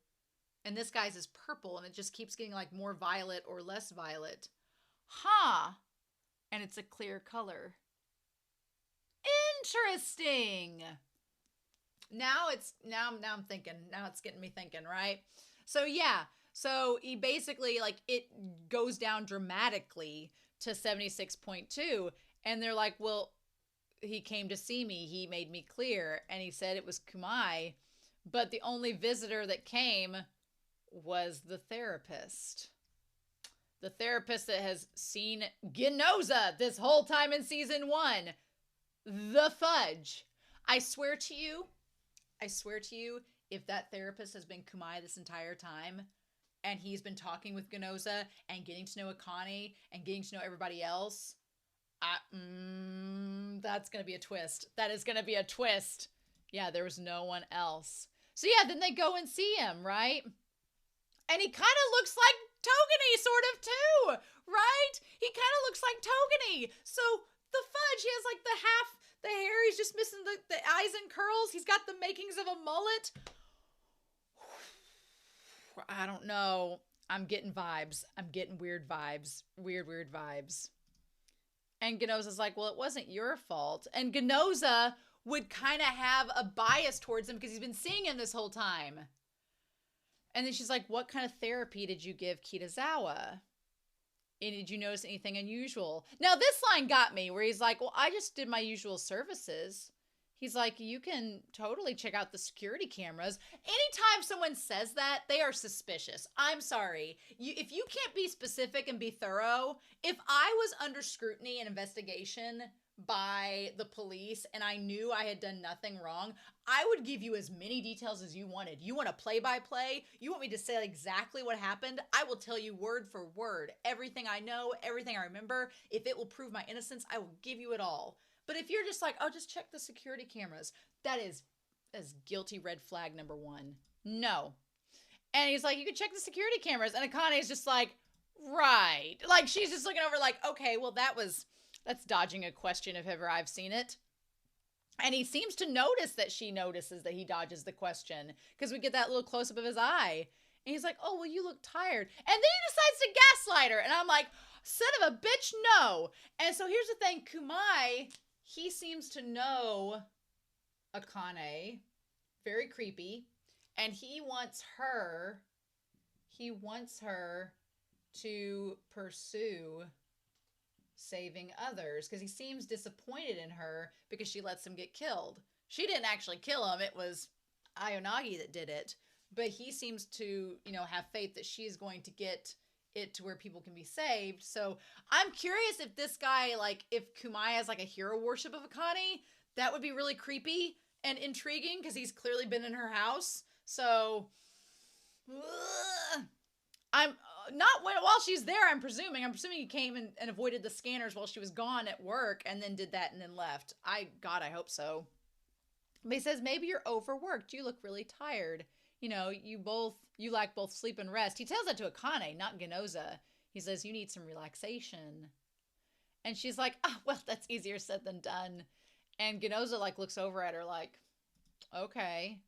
and this guy's is purple, and it just keeps getting like more violet or less violet. And it's a clear color. Interesting. Now I'm thinking. Now it's getting me thinking, right? So yeah. So he basically, like, it goes down dramatically to 76.2, and they're like, well, he came to see me. He made me clear, and he said it was Kumai, but the only visitor that came was the therapist. The therapist that has seen Ginoza this whole time in season 1. The fudge. I swear to you, if that therapist has been Kumai this entire time, and he's been talking with Ganoza and getting to know Akane and getting to know everybody else. That's going to be a twist. That is going to be a twist. Yeah, there was no one else. So yeah, then they go and see him, right? And he kind of looks like Togami, sort of, too, right? He kind of looks like Togami. So the fudge, he has like the hair, he's just missing the eyes and curls. He's got the makings of a mullet. I don't know. I'm getting vibes. I'm getting weird vibes. Weird vibes. And Ganoza's like, well, it wasn't your fault. And Ganoza would kind of have a bias towards him because he's been seeing him this whole time. And then she's like, what kind of therapy did you give Kitazawa? And did you notice anything unusual? Now, this line got me where he's like, well, I just did my usual services. He's like, you can totally check out the security cameras. Anytime someone says that, they are suspicious. I'm sorry. If you can't be specific and be thorough, if I was under scrutiny and investigation by the police and I knew I had done nothing wrong, I would give you as many details as you wanted. You want a play-by-play? You want me to say exactly what happened? I will tell you word for word. Everything I know, everything I remember. If it will prove my innocence, I will give you it all. But if you're just like, oh, just check the security cameras, that's guilty red flag number one. No. And he's like, you can check the security cameras. And Akane's just like, right. Like, she's just looking over like, okay, well, that's dodging a question if ever I've seen it. And he seems to notice that she notices that he dodges the question because we get that little close-up of his eye. And he's like, oh, well, you look tired. And then he decides to gaslight her. And I'm like, son of a bitch, no. And so here's the thing. Kumai, he seems to know Akane. Very creepy. And he wants her to pursue saving others because he seems disappointed in her because she lets him get killed. She didn't actually kill him. It was Ayanagi that did it. But he seems to, have faith that she's going to get it to where people can be saved. So I'm curious if this guy, if Kumai has a hero worship of Akane, that would be really creepy and intriguing because he's clearly been in her house. So I'm not while she's there. I'm presuming he came and avoided the scanners while she was gone at work and then did that and then left. I hope so. But he says, maybe you're overworked. You look really tired. You lack both sleep and rest. He tells that to Akane, not Ganoza. He says, you need some relaxation. And she's like, oh, well, that's easier said than done. And Ganoza looks over at her like, okay.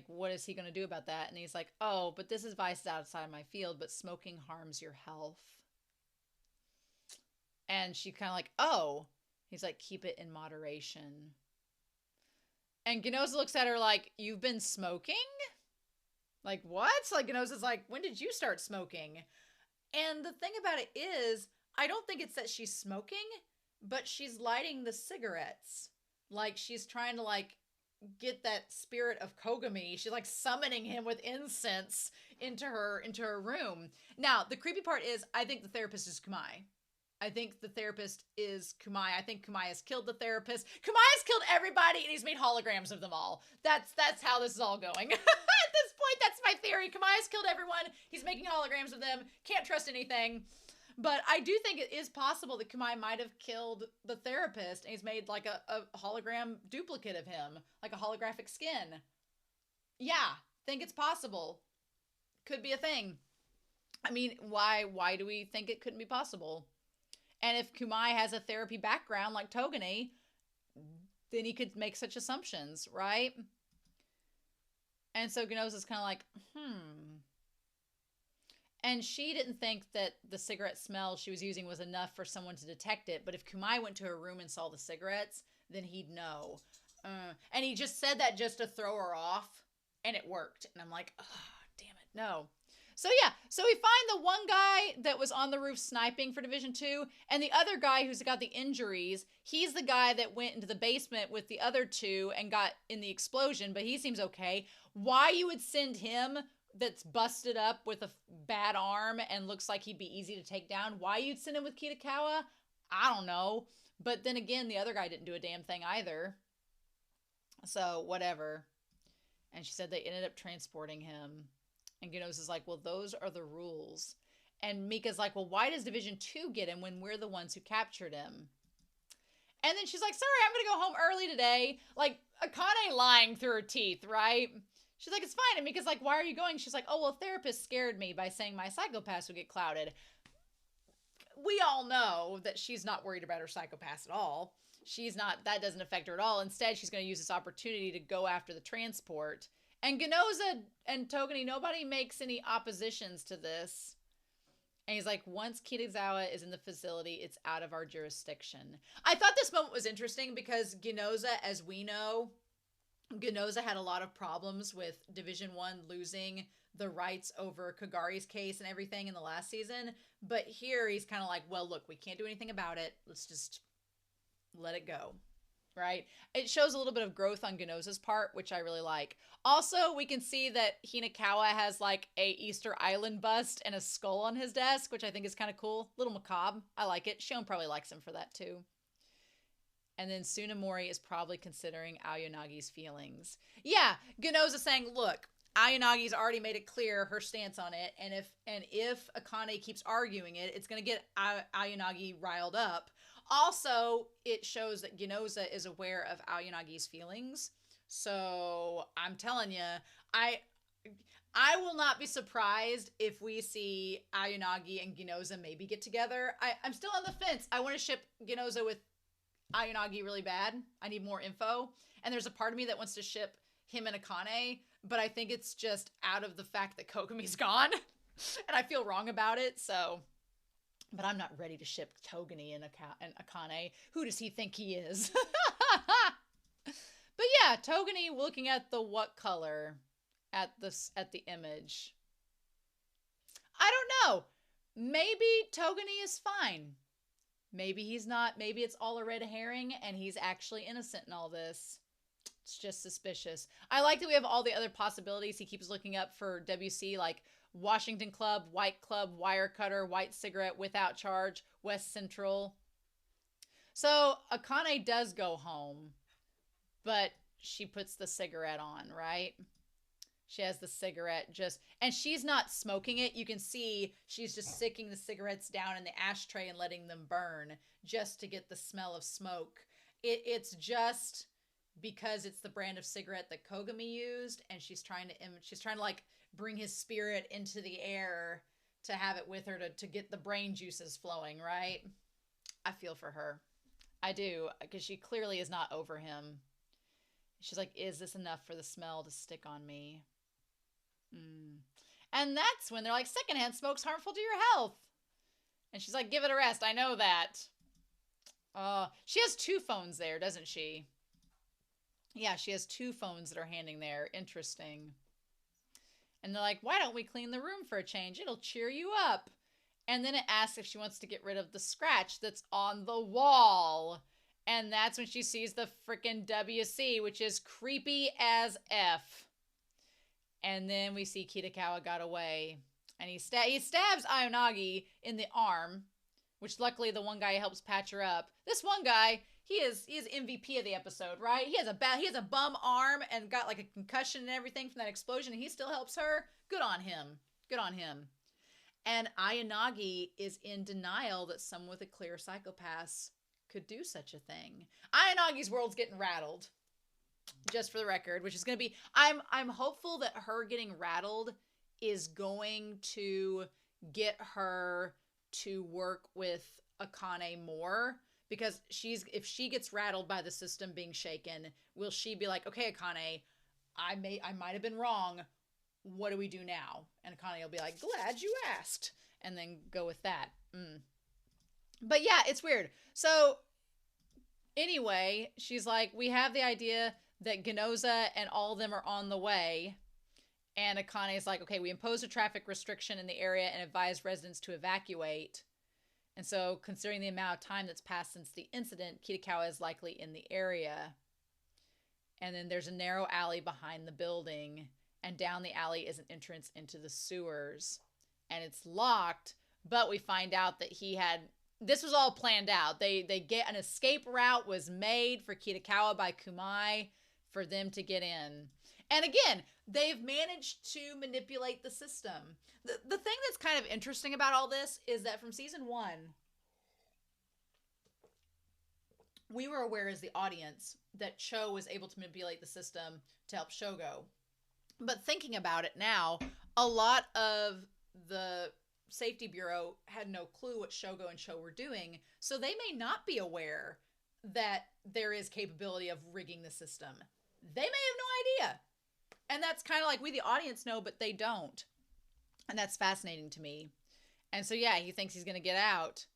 What is he going to do about that? And he's like, oh, but this advice is outside my field, but smoking harms your health. And she kind of like, oh. He's like, keep it in moderation. And Ganoza looks at her like, you've been smoking? What? Ganoza's like, when did you start smoking? And the thing about it is, I don't think it's that she's smoking, but she's lighting the cigarettes. She's trying to, get that spirit of Kogami. She's, summoning him with incense into her room. Now, the creepy part is, I think the therapist is Kumai. I think the therapist is Kumai. I think Kumai has killed the therapist. Kumai has killed everybody, and he's made holograms of them all. That's how this is all going. At this point, that's my theory. Kumai has killed everyone. He's making holograms of them. Can't trust anything. But I do think it is possible that Kumai might have killed the therapist, and he's made, a hologram duplicate of him. A holographic skin. Yeah, think it's possible. Could be a thing. I mean, why do we think it couldn't be possible? And if Kumai has a therapy background like Togane, then he could make such assumptions, right? And so Ganoza's kind of like, And she didn't think that the cigarette smell she was using was enough for someone to detect it. But if Kumai went to her room and saw the cigarettes, then he'd know. And he just said that just to throw her off, and it worked. And I'm like, oh, damn it, no. So yeah, so we find the one guy that was on the roof sniping for Division 2, and the other guy who's got the injuries, he's the guy that went into the basement with the other two and got in the explosion, but he seems okay. Why you would send him that's busted up with a bad arm and looks like he'd be easy to take down, why you'd send him with Kitakawa, I don't know. But then again, the other guy didn't do a damn thing either. So, whatever. And she said they ended up transporting him. And Ginoza's like, well, those are the rules. And Mika's like, well, why does Division 2 get him when we're the ones who captured him? And then she's like, sorry, I'm going to go home early today. Like, Akane lying through her teeth, right? She's like, it's fine. And Mika's like, why are you going? She's like, oh, well, therapist scared me by saying my psychopaths would get clouded. We all know that she's not worried about her psychopaths at all. She's not, that doesn't affect her at all. Instead, she's going to use this opportunity to go after the transport. And Ginoza and Togani, nobody makes any oppositions to this. And he's like, once Kitazawa is in the facility, it's out of our jurisdiction. I thought this moment was interesting because Ginoza, as we know, Ginoza had a lot of problems with Division 1 losing the rights over Kagari's case and everything in the last season. But here he's kind of like, well, look, we can't do anything about it. Let's just let it go. Right? It shows a little bit of growth on Ginoza's part, which I really like. Also, we can see that Hinakawa has like a Easter Island bust and a skull on his desk, which I think is kind of cool. Little macabre. I like it. Shion probably likes him for that too. And then Tsunemori is probably considering Aoyanagi's feelings. Yeah, Ginoza saying, look, Aoyanagi's already made it clear her stance on it, and if Akane keeps arguing it, it's going to get Aoyanagi riled up. Also, it shows that Ginoza is aware of Aoyanagi's feelings. So, I'm telling you, I will not be surprised if we see Aoyanagi and Ginoza maybe get together. I'm still on the fence. I want to ship Ginoza with Aoyanagi really bad. I need more info. And there's a part of me that wants to ship him and Akane, but I think it's just out of the fact that Kogami's gone. And I feel wrong about it, so... But I'm not ready to ship Togani and Akane. Who does he think he is? But yeah, Togani looking at the what color at the image. I don't know. Maybe Togani is fine. Maybe he's not. Maybe it's all a red herring and he's actually innocent in all this. It's just suspicious. I like that we have all the other possibilities. He keeps looking up for WC, like Washington Club, White Club, Wire Cutter, White Cigarette, Without Charge, West Central. So Akane does go home, but she puts the cigarette on, right? She has the cigarette and she's not smoking it. You can see she's just sticking the cigarettes down in the ashtray and letting them burn just to get the smell of smoke. It's just because it's the brand of cigarette that Kogami used, and she's trying to like bring his spirit into the air to have it with her to get the brain juices flowing, right? I feel for her. I do, because she clearly is not over him. She's like, is this enough for the smell to stick on me? And that's when they're like, secondhand smoke's harmful to your health. And she's like, give it a rest. I know that. She has 2 phones there, doesn't she? Yeah, she has 2 phones that are handing there. Interesting. And they're like, why don't we clean the room for a change? It'll cheer you up. And then it asks if she wants to get rid of the scratch that's on the wall. And that's when she sees the frickin' WC, which is creepy as F. And then we see Kitakawa got away. And he stabs Aoyanagi in the arm, which luckily the one guy helps patch her up. This one guy, he is MVP of the episode, right? He has a bum arm and got like a concussion and everything from that explosion, and he still helps her. Good on him. Good on him. And Aoyanagi is in denial that someone with a clear psychopath could do such a thing. Aoyanagi's world's getting rattled, just for the record, which is going to be... I'm hopeful that her getting rattled is going to get her to work with Akane more, because if she gets rattled by the system being shaken, will she be like, okay, Akane, I might have been wrong. What do we do now? And Akane will be like, glad you asked, and then go with that. But yeah, it's weird. So anyway, she's like, we have the idea that Ginoza and all of them are on the way. And Akane is like, okay, we imposed a traffic restriction in the area and advised residents to evacuate. And so, considering the amount of time that's passed since the incident, Kitakawa is likely in the area. And then there's a narrow alley behind the building, and down the alley is an entrance into the sewers. And it's locked, but we find out that this was all planned out. They get an escape route was made for Kitakawa by Kumai for them to get in. And again, they've managed to manipulate the system. The thing that's kind of interesting about all this is that from season 1, we were aware as the audience that Cho was able to manipulate the system to help Shogo. But thinking about it now, a lot of the Safety Bureau had no clue what Shogo and Cho were doing, so they may not be aware that there is capability of rigging the system. They may have no idea. And that's kind of like we, the audience, know, but they don't. And that's fascinating to me. And so, yeah, he thinks he's going to get out.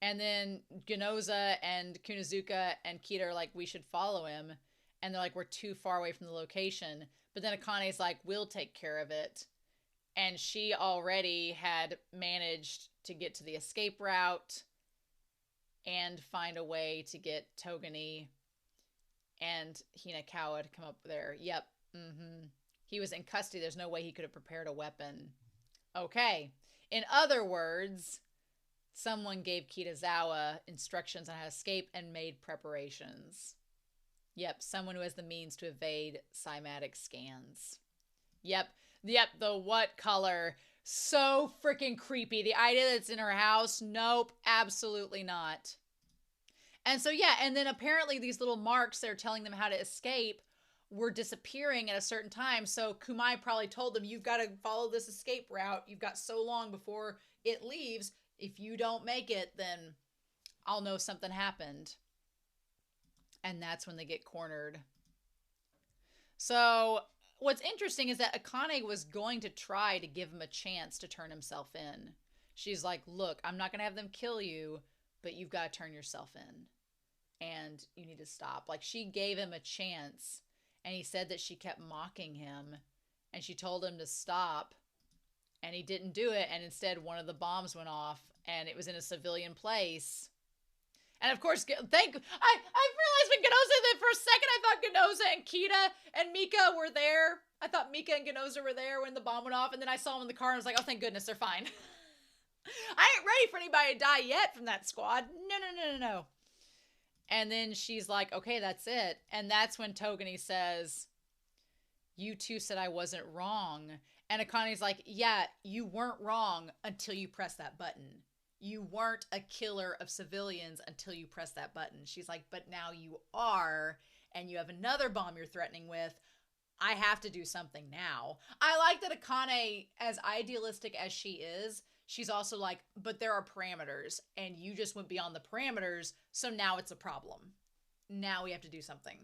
And then Ginoza and Kunazuka and Kita are like, we should follow him. And they're like, we're too far away from the location. But then Akane's like, we'll take care of it. And she already had managed to get to the escape route and find a way to get Togani and Hinakawa to come up there. Yep. He was in custody. There's no way he could have prepared a weapon. Okay. In other words, someone gave Kitazawa instructions on how to escape and made preparations. Yep. Someone who has the means to evade cymatic scans. Yep. The what color? So freaking creepy. The idea that it's in her house? Nope. Absolutely not. And so, yeah. And then apparently these little marks that are telling them how to escape were disappearing at a certain time. So Kumai probably told them, you've got to follow this escape route. You've got so long before it leaves. If you don't make it, then I'll know something happened. And that's when they get cornered. So what's interesting is that Akane was going to try to give him a chance to turn himself in. She's like, look, I'm not going to have them kill you, but you've got to turn yourself in. And you need to stop. Like, she gave him a chance. And he said that she kept mocking him. And she told him to stop. And he didn't do it. And instead, one of the bombs went off. And it was in a civilian place. And of course, I realized when Ginoza, that for a second I thought Ginoza and Kita and Mika were there. I thought Mika and Ginoza were there when the bomb went off. And then I saw them in the car and I was like, oh, thank goodness, they're fine. I ain't ready for anybody to die yet from that squad. No. And then she's like, okay, that's it. And that's when Togani says, you two said I wasn't wrong. And Akane's like, yeah, you weren't wrong until you press that button. You weren't a killer of civilians until you press that button. She's like, but now you are, and you have another bomb you're threatening with. I have to do something now. I like that Akane, as idealistic as she is, she's also like, but there are parameters, and you just went beyond the parameters, so now it's a problem. Now we have to do something.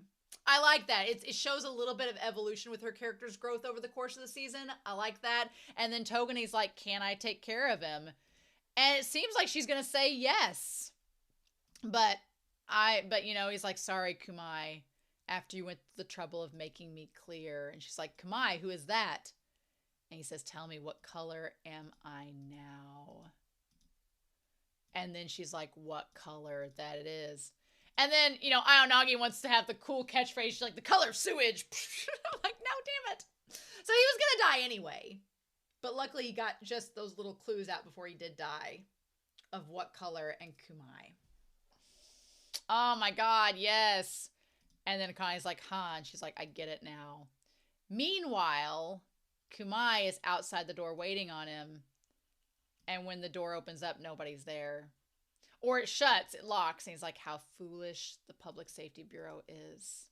I like that. It shows a little bit of evolution with her character's growth over the course of the season. I like that. And then Togani's like, can I take care of him? And it seems like she's going to say yes. But you know, he's like, sorry, Kumai, after you went to the trouble of making me clear. And she's like, Kumai, who is that? And he says, tell me, what color am I now? And then she's like, what color that it is. And then, you know, Aonagi wants to have the cool catchphrase. She's like, the color of sewage. I'm like, no, damn it. So he was going to die anyway. But luckily he got just those little clues out before he did die of what color and Kumai. Oh my God, yes. And then Akane's like, huh? And she's like, I get it now. Meanwhile, Kumai is outside the door waiting on him. And when the door opens up, nobody's there. Or it shuts, it locks. And he's like, how foolish the Public Safety Bureau is.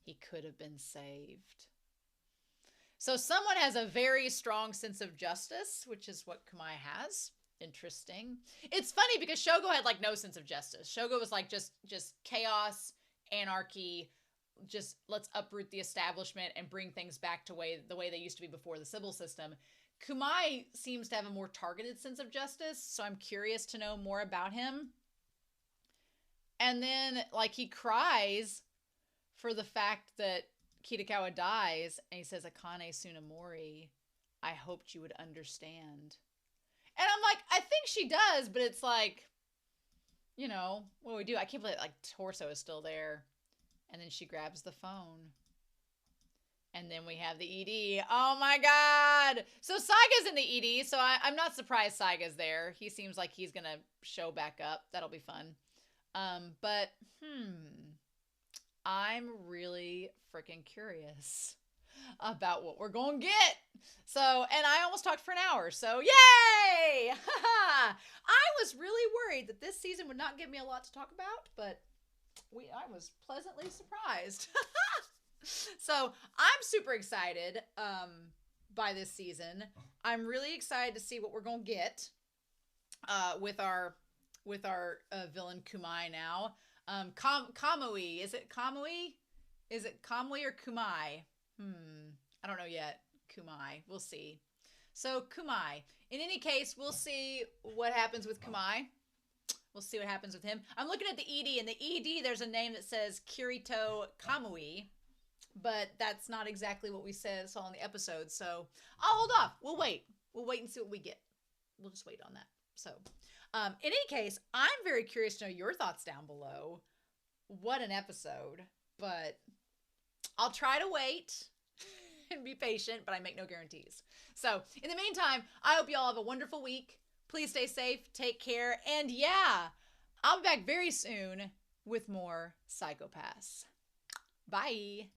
He could have been saved. So someone has a very strong sense of justice, which is what Kumai has. Interesting. It's funny because Shogo had like no sense of justice. Shogo was like just chaos, anarchy, just let's uproot the establishment and bring things back to the way they used to be before the Sybil system. Kumai seems to have a more targeted sense of justice, so I'm curious to know more about him. And then like he cries for the fact that Kitagawa dies, and he says, Akane Tsunemori, I hoped you would understand. And I'm like, I think she does, but it's like, you know, what do we do? I can't believe like Torso is still there. And then she grabs the phone. And then we have the ED. Oh my God. So Saiga's in the ED, so I'm not surprised Saiga's there. He seems like he's going to show back up. That'll be fun. But, I'm really freaking curious. about what we're going to get. So, and I almost talked for an hour. So, yay! I was really worried that this season would not give me a lot to talk about, but I was pleasantly surprised. So, I'm super excited by this season. I'm really excited to see what we're going to get with our villain Kumai now. Kamui. Is it Kamui? Is it Kamui or Kumai? I don't know yet. Kumai. We'll see. So Kumai. In any case, we'll see what happens with Kumai. We'll see what happens with him. I'm looking at the ED, and the ED, there's a name that says Kirito Kamui, but that's not exactly what we saw in the episode. So I'll hold off. We'll wait. We'll wait and see what we get. We'll just wait on that. So, in any case, I'm very curious to know your thoughts down below. What an episode. But I'll try to wait and be patient, but I make no guarantees. So, in the meantime, I hope you all have a wonderful week. Please stay safe, take care, and yeah, I'll be back very soon with more Psycho Pass. Bye.